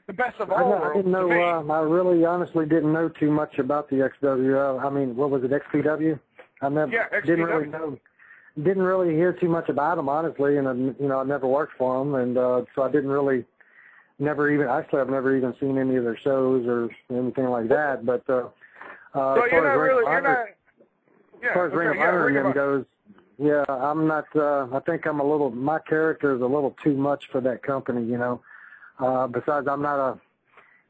the best of all worlds. I didn't know. I really, honestly, didn't know too much about the XW. I mean, what was it, XPW? XPW. Didn't really hear too much about them, honestly, and I never worked for them, and so I didn't really, I've never even seen any of their shows or anything like that. But as far as Ring of Honor and them goes, yeah, I'm not. I think my character is a little too much for that company, Besides, I'm not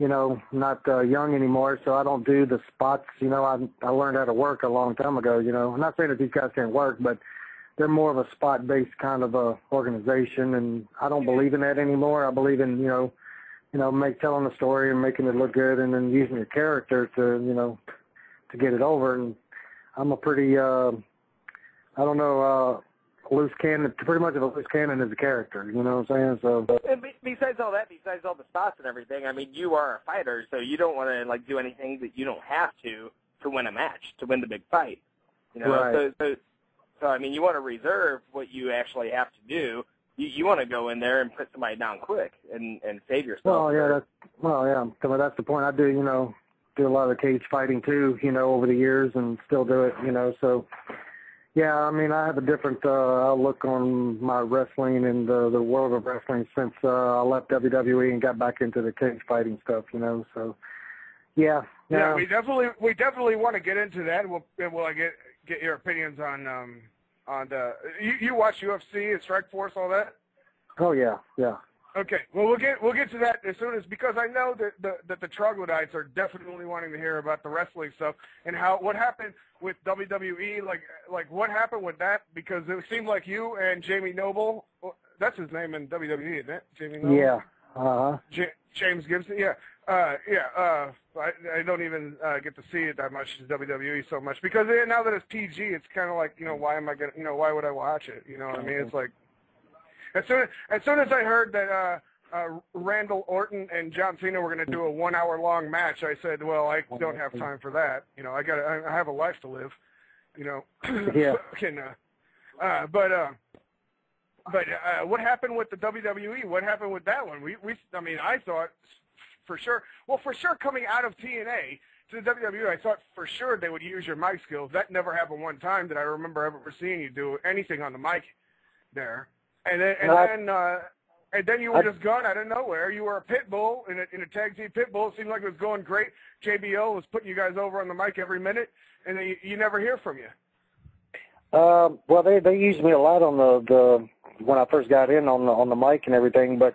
not young anymore, so I don't do the spots. I learned how to work a long time ago. I'm not saying that these guys can't work, but they're more of a spot-based kind of a organization, and I don't believe in that anymore. I believe in telling the story and making it look good, and then using your character to get it over. And I'm a pretty loose cannon. Pretty much of a loose cannon as a character. You know what I'm saying? So. And besides all that, besides all the spots and everything, I mean, you are a fighter, so you don't want to do anything that you don't have to win a match, to win the big fight. Right. So I mean, you want to reserve what you actually have to do. You want to go in there and put somebody down quick and save yourself. So that's the point. I do, do a lot of cage fighting too, over the years, and still do it, So, yeah, I mean, I have a different outlook on my wrestling and the world of wrestling since I left WWE and got back into the cage fighting stuff, So, yeah. Yeah, we definitely want to get into that. We'll get your opinions on the. You watch UFC and Strikeforce, all that? Oh yeah. Okay, well we'll get to that as soon as, because I know that the troglodytes are definitely wanting to hear about the wrestling stuff and what happened with WWE, like what happened with that, because it seemed like you and Jamie Noble, that's his name in WWE, isn't it? Jamie Noble? Yeah. James Gibson, yeah. I don't even get to see it that much, WWE so much, because now that it's PG, it's kind of like, why would I watch it? You know what I mean? It's like, as soon as I heard that Randall Orton and John Cena were going to do a 1 hour long match, I said, well, I don't have time for that. I have a life to live. Yeah. But what happened with the WWE? What happened with that one? I thought for sure coming out of TNA to the WWE, I thought for sure they would use your mic skills. That never happened one time that I remember ever seeing you do anything on the mic there. And then you were just gone out of nowhere. You were a pitbull in a tag team pitbull. It seemed like it was going great. JBL was putting you guys over on the mic every minute, and then you never hear from you. Well, they used me a lot on the when I first got in on the mic and everything, but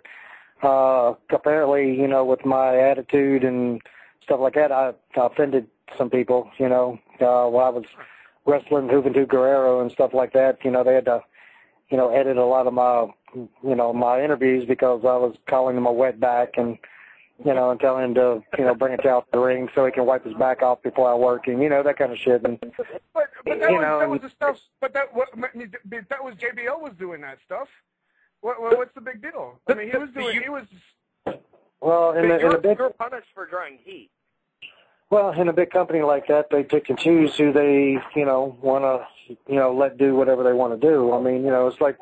apparently, with my attitude and stuff like that, I offended some people. While I was wrestling Juventud Guerrero and stuff like that, they had to edit a lot of my my interviews because I was calling him a wetback and and telling him to bring it out the ring so he can wipe his back off before I work, and that kind of shit. And but that was the stuff. But that was JBL was doing that stuff. What's the big deal? I mean, he was. Well, you're punished for drawing heat. Well, in a big company like that, they pick and choose who they want to let do whatever they want to do. I mean, it's like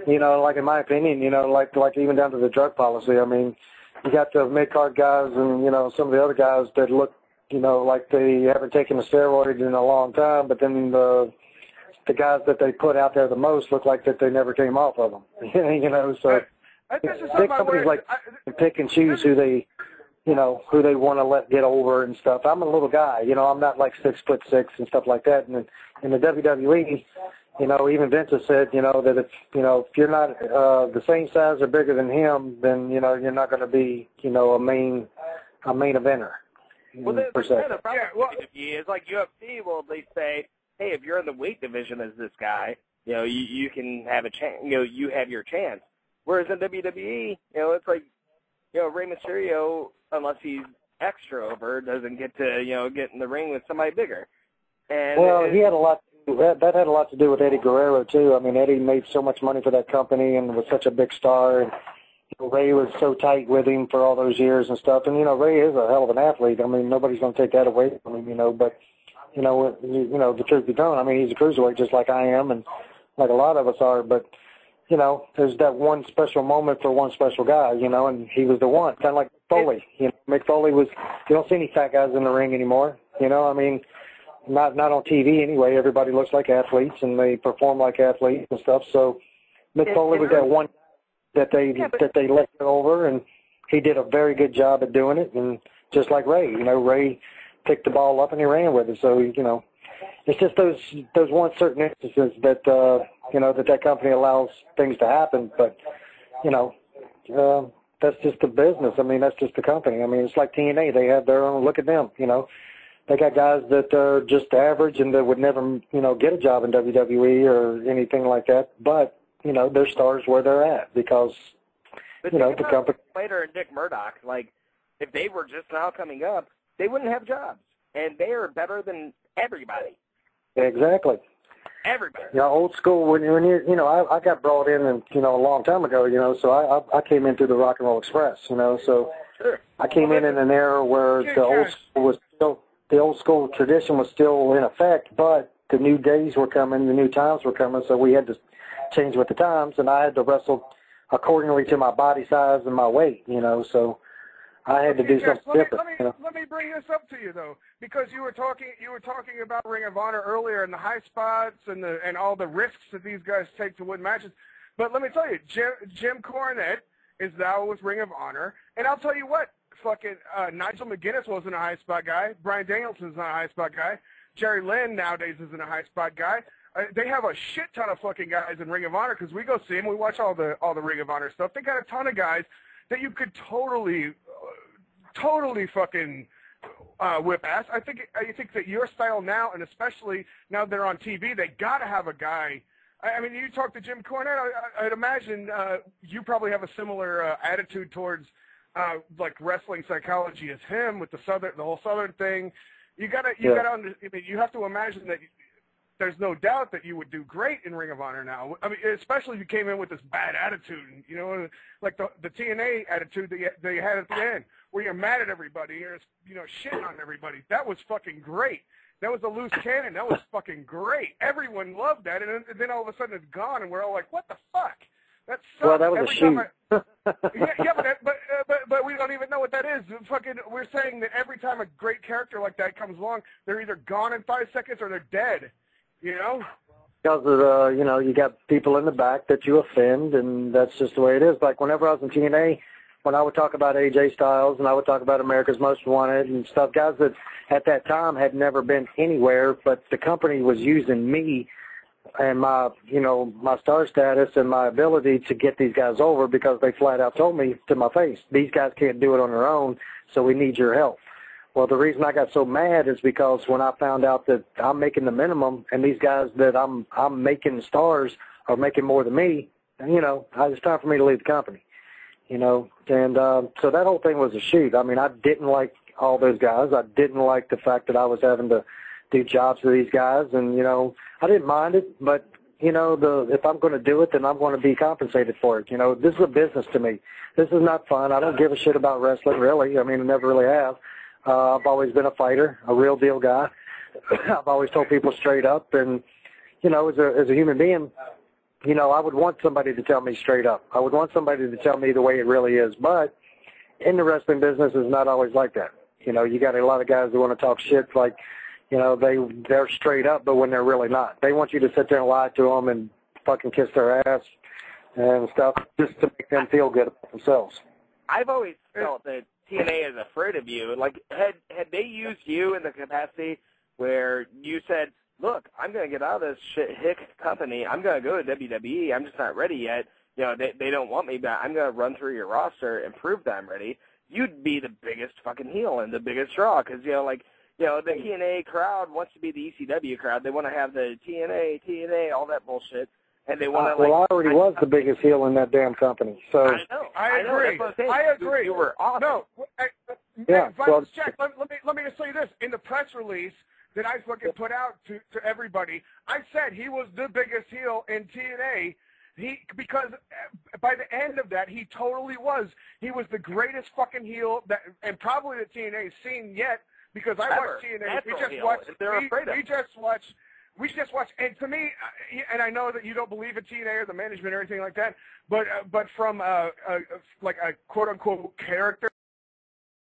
like in my opinion, like even down to the drug policy. I mean, you got the mid-card guys and, some of the other guys that look, like they haven't taken a steroid in a long time, but then the guys that they put out there the most look like that they never came off of them. So big companies pick and choose who they want to let get over and stuff. I'm a little guy, I'm not like 6'6" and stuff like that. And in the WWE, even Vince has said, that if you're not the same size or bigger than him, then you're not going to be, a main eventer. Well, the kind of problem is like UFC. Well, they say, hey, if you're in the weight division as this guy, you can have a chance. You have your chance. Whereas in WWE, it's like, Rey Mysterio, unless he's extra over, doesn't get to get in the ring with somebody bigger. And he had a lot. That had a lot to do with Eddie Guerrero too. I mean, Eddie made so much money for that company and was such a big star. And Ray was so tight with him for all those years and stuff. And Ray is a hell of an athlete. I mean, nobody's going to take that away from him. But the truth be known, I mean, he's a cruiserweight just like I am, and like a lot of us are. But you know, there's that one special moment for one special guy, you know, and he was the one. Kind of like Foley. You know, Mick Foley was, you don't see any fat guys in the ring anymore. You know, I mean, not on TV anyway. Everybody looks like athletes and they perform like athletes and stuff. So Mick Foley was that one that they let over, and he did a very good job at doing it. And just like Ray, you know, Ray picked the ball up and he ran with it. So, you know, it's just those one certain instances that, you know, that company allows things to happen. But, you know, that's just the business. I mean, that's just the company. I mean, it's like TNA. They have their own, look at them, you know. They got guys that are just average and that would never, you know, get a job in WWE or anything like that. But, you know, they're stars where they're at because, you know, the company. Slater and Dick Murdoch, like, if they were just now coming up, they wouldn't have jobs. And they are better than everybody. Exactly. Everybody. You know, old school, when you're, you know, I got brought in, and, you know, a long time ago, you know, so I came in through the Rock and Roll Express, you know, so sure. I came in an era where the old school tradition was still in effect, but the new days were coming, the new times were coming, so we had to change with the times, and I had to wrestle accordingly to my body size and my weight, you know, so I had to do something different. Let me bring this up to you though, because you were talking about Ring of Honor earlier and the high spots and all the risks that these guys take to win matches. But let me tell you, Jim Cornette is now with Ring of Honor, and I'll tell you what, fucking Nigel McGuinness wasn't a high spot guy. Bryan Danielson's not a high spot guy. Jerry Lynn nowadays isn't a high spot guy. They have a shit ton of fucking guys in Ring of Honor because we go see them. We watch all the Ring of Honor stuff. They got a ton of guys that you could totally fucking whip ass. I think that your style now, and especially now they're on TV, they got to have a guy. I mean, you talk to Jim Cornette. I'd imagine you probably have a similar attitude towards like wrestling psychology as him with the whole Southern thing. You have to imagine that. There's no doubt that you would do great in Ring of Honor now. I mean, especially if you came in with this bad attitude, you know, like the TNA attitude that you had at the end, where you're mad at everybody, you're, you know, shitting on everybody. That was fucking great. That was a loose cannon. That was fucking great. Everyone loved that, and then all of a sudden it's gone, and we're all like, what the fuck? That sucks. Well, that was a shoot. But we don't even know what that is. Fucking, we're saying that every time a great character like that comes along, they're either gone in 5 seconds or they're dead. You know? Because of you know, you got people in the back that you offend, and that's just the way it is. Like whenever I was in TNA, when I would talk about AJ Styles and I would talk about America's Most Wanted and stuff, guys that at that time had never been anywhere, but the company was using me and my, you know, my star status and my ability to get these guys over because they flat out told me to my face, these guys can't do it on their own, so we need your help. Well, the reason I got so mad is because when I found out that I'm making the minimum and these guys that I'm making stars are making more than me, you know, it's time for me to leave the company, you know. And so that whole thing was a shoot. I mean, I didn't like all those guys. I didn't like the fact that I was having to do jobs for these guys. And, you know, I didn't mind it, but, you know, if I'm going to do it, then I'm going to be compensated for it. You know, this is a business to me. This is not fun. I don't give a shit about wrestling, really. I mean, I never really have. I've always been a fighter, a real deal guy. I've always told people straight up, and you know, as a human being, you know, I would want somebody to tell me straight up. I would want somebody to tell me the way it really is. But in the wrestling business, it's not always like that. You know, you got a lot of guys who want to talk shit, like, you know, they're straight up, but when they're really not, they want you to sit there and lie to them and fucking kiss their ass and stuff just to make them feel good about themselves. I've always felt that TNA is afraid of you. Like, had they used you in the capacity where you said, look, I'm going to get out of this shit hick company. I'm going to go to WWE. I'm just not ready yet. You know, they don't want me, but I'm going to run through your roster and prove that I'm ready. You'd be the biggest fucking heel and the biggest draw because, you know, like, you know, the TNA crowd wants to be the ECW crowd. They want to have the TNA, all that bullshit. And they want to, well, I already was the biggest heel in that damn company. So I know. I agree. I agree. You were awesome. No, yeah. Well, Jack, let me just say this. In the press release that I fucking put out to everybody, I said he was the biggest heel in TNA. Because by the end of that, he totally was. He was the greatest fucking heel that, and probably the TNA's seen yet. Because I watched TNA. We just watched. We should just watch. And to me, and I know that you don't believe in TNA or the management or anything like that, but from like a quote unquote character